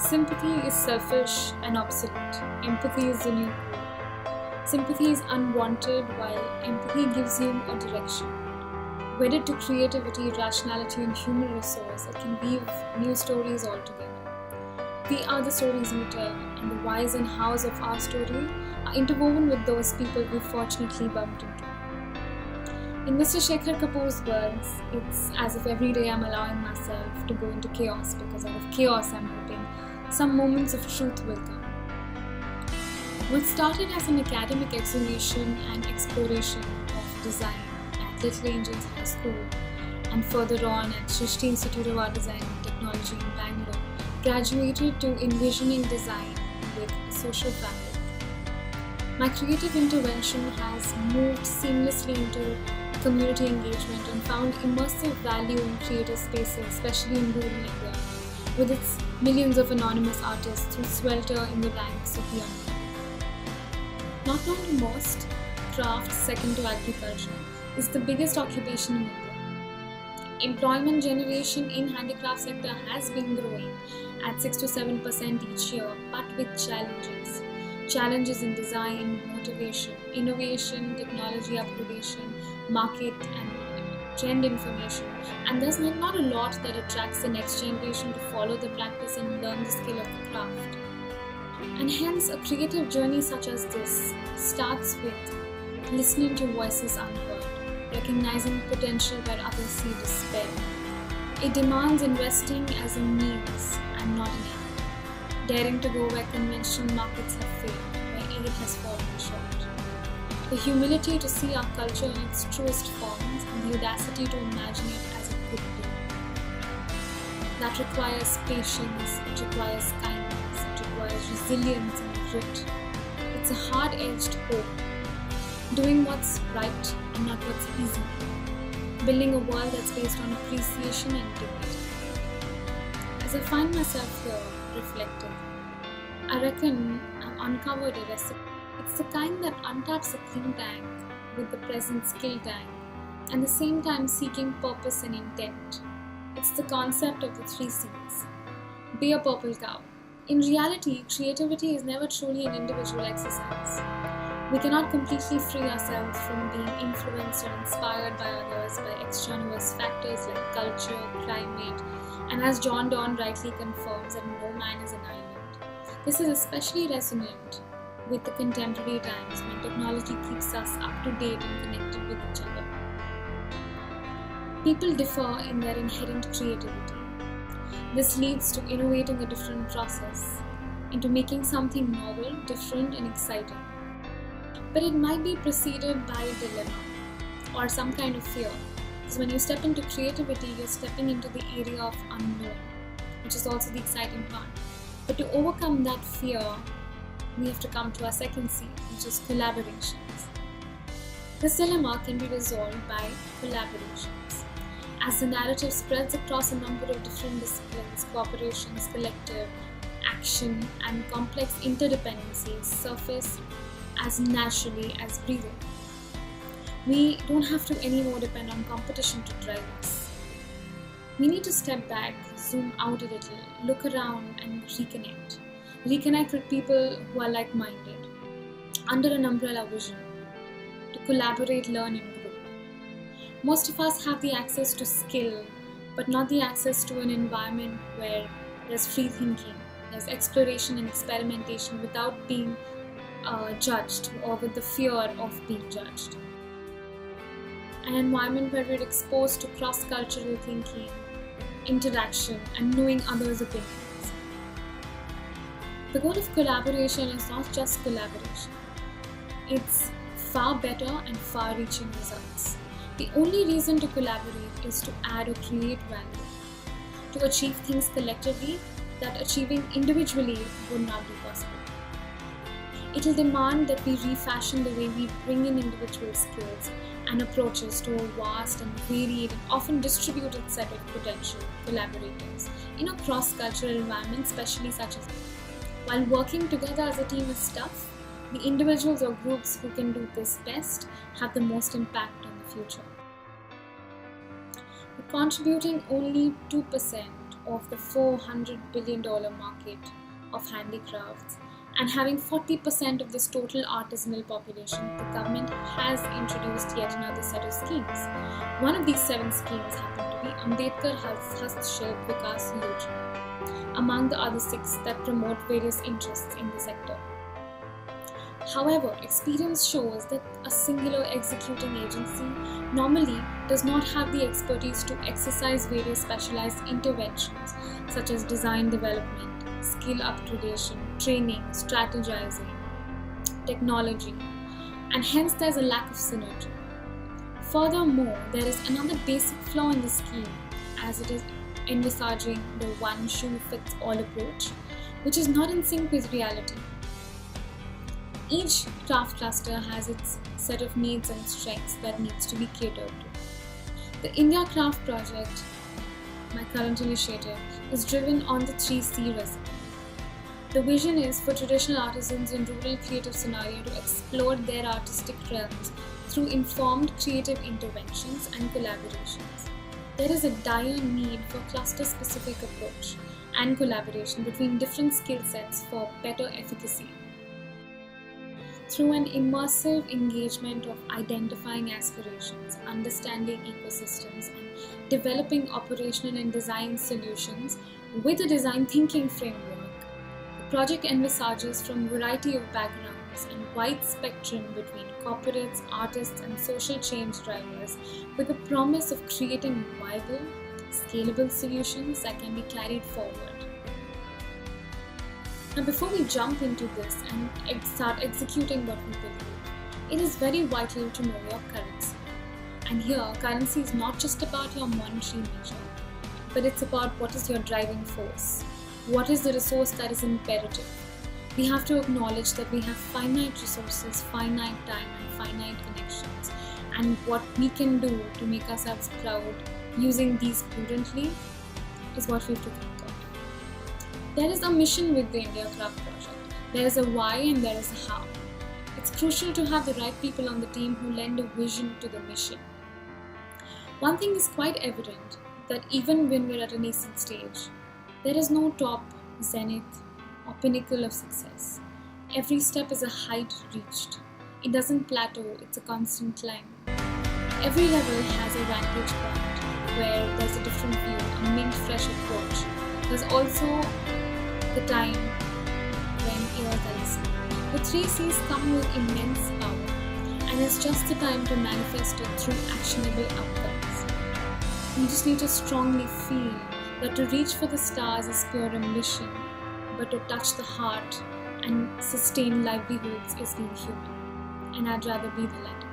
Sympathy is selfish and obsolete. Empathy is the new cool. Sympathy is unwanted, while empathy gives you a direction. Wedded to creativity, rationality, and human resource, it can weave new stories altogether. We are the stories we tell, and the whys and hows of our story are interwoven with those people we fortunately bumped into. In Mr. Shekhar Kapoor's words, it's as if every day I'm allowing myself to go into chaos, because out of chaos I'm hoping some moments of truth will come. What started as an academic examination and exploration of design at Little Angels High School, and further on at Srishti Institute of Art Design and Technology in Bangalore, graduated to envisioning design with a social fabric. My creative intervention has moved seamlessly into community engagement and found immersive value in creative spaces, especially in rural India, with its millions of anonymous artists who swelter in the ranks of the unknown. Not known to most, craft, second to agriculture, is the biggest occupation in India. Employment generation in handicraft sector has been growing at 6 to 7% each year, but with challenges. Challenges in design, motivation, innovation, technology upgradation, market and trend information, and there's not a lot that attracts the next generation to follow the practice and learn the skill of the craft. And hence, a creative journey such as this starts with listening to voices unheard, recognizing potential where others see despair. It demands investing as a means and not an end, daring to go where conventional markets have failed, where aid has fallen short. The humility to see our culture in its truest forms, and the audacity to imagine it as it could be. That requires patience, it requires kindness, it requires resilience and grit. It's a hard-edged hope, doing what's right and not what's easy, building a world that's based on appreciation and dignity. As I find myself here, reflecting, I reckon I've uncovered a recipe. It's the kind that untaps a think tank with the present skill tank, and at the same time seeking purpose and intent. It's the concept of the 3 C's. Be a purple cow. In reality, creativity is never truly an individual exercise. We cannot completely free ourselves from being influenced or inspired by others by extraneous factors like culture, climate, and as John Donne rightly confirms, that no man is an island. This is especially resonant with the contemporary times when technology keeps us up to date and connected with each other. People differ in their inherent creativity. This leads to innovating a different process, into making something novel, different and exciting. But it might be preceded by a dilemma or some kind of fear, because when you step into creativity, you're stepping into the area of unknown, which is also the exciting part. But to overcome that fear, we have to come to our second C, which is collaborations. This dilemma can be resolved by collaborations. As the narrative spreads across a number of different disciplines, cooperations, collective, action, and complex interdependencies surface as naturally as breathing. We don't have to anymore depend on competition to drive us. We need to step back, zoom out a little, look around and reconnect. Reconnect with people who are like-minded, under an umbrella vision, to collaborate, learn and grow. Most of us have the access to skill, but not the access to an environment where there's free thinking, there's exploration and experimentation without being judged or with the fear of being judged. An environment where we're exposed to cross-cultural thinking, interaction and knowing others' opinions. The goal of collaboration is not just collaboration. It's far better and far-reaching results. The only reason to collaborate is to add or create value, to achieve things collectively that achieving individually would not be possible. It will demand that we refashion the way we bring in individual skills and approaches to a vast and varied and often distributed set of potential collaborators in a cross-cultural environment, especially such as. While working together as a team is tough, the individuals or groups who can do this best have the most impact on the future. But contributing only 2% of the $400 billion market of handicrafts and having 40% of this total artisanal population, the government has introduced yet another set of schemes. One of these 7 schemes happened to be Ambedkar Hastshilp Vikas Yojana, among the other 6 that promote various interests in the sector. However, experience shows that a singular executing agency normally does not have the expertise to exercise various specialized interventions such as design development, skill upgradation, training, strategizing, technology, and hence there's a lack of synergy. Furthermore, there is another basic flaw in the scheme as it is envisaging the one-shoe-fits-all approach, which is not in sync with reality. Each craft cluster has its set of needs and strengths that needs to be catered to. The India Craft Project, my current initiative, is driven on the 3C recipe. The vision is for traditional artisans in rural creative scenario to explore their artistic realms through informed creative interventions and collaborations. There is a dire need for cluster-specific approach and collaboration between different skill sets for better efficacy. Through an immersive engagement of identifying aspirations, understanding ecosystems, and developing operational and design solutions with a design thinking framework, the project envisages from a variety of backgrounds and wide spectrum between corporates, artists, and social change drivers with the promise of creating viable, scalable solutions that can be carried forward. Now, before we jump into this and start executing what we believe, it is very vital to know your currency. And here, currency is not just about your monetary measure, but it's about what is your driving force. What is the resource that is imperative? We have to acknowledge that we have finite resources, finite time, and finite connections. And what we can do to make ourselves proud using these prudently is what we have to think of. There is a mission with the India Craft Project. There is a why and there is a how. It's crucial to have the right people on the team who lend a vision to the mission. One thing is quite evident, that even when we're at a nascent stage, there is no top, zenith, or pinnacle of success. Every step is a height reached. It doesn't plateau, it's a constant climb. Every level has a vantage point where there's a different view, a mint fresh approach. There's also the time when ears are listening. The 3 C's come with immense power, and it's just the time to manifest it through actionable outcomes. You just need to strongly feel that to reach for the stars is pure ambition, but to touch the heart and sustain livelihoods is being human. And I'd rather be the latter.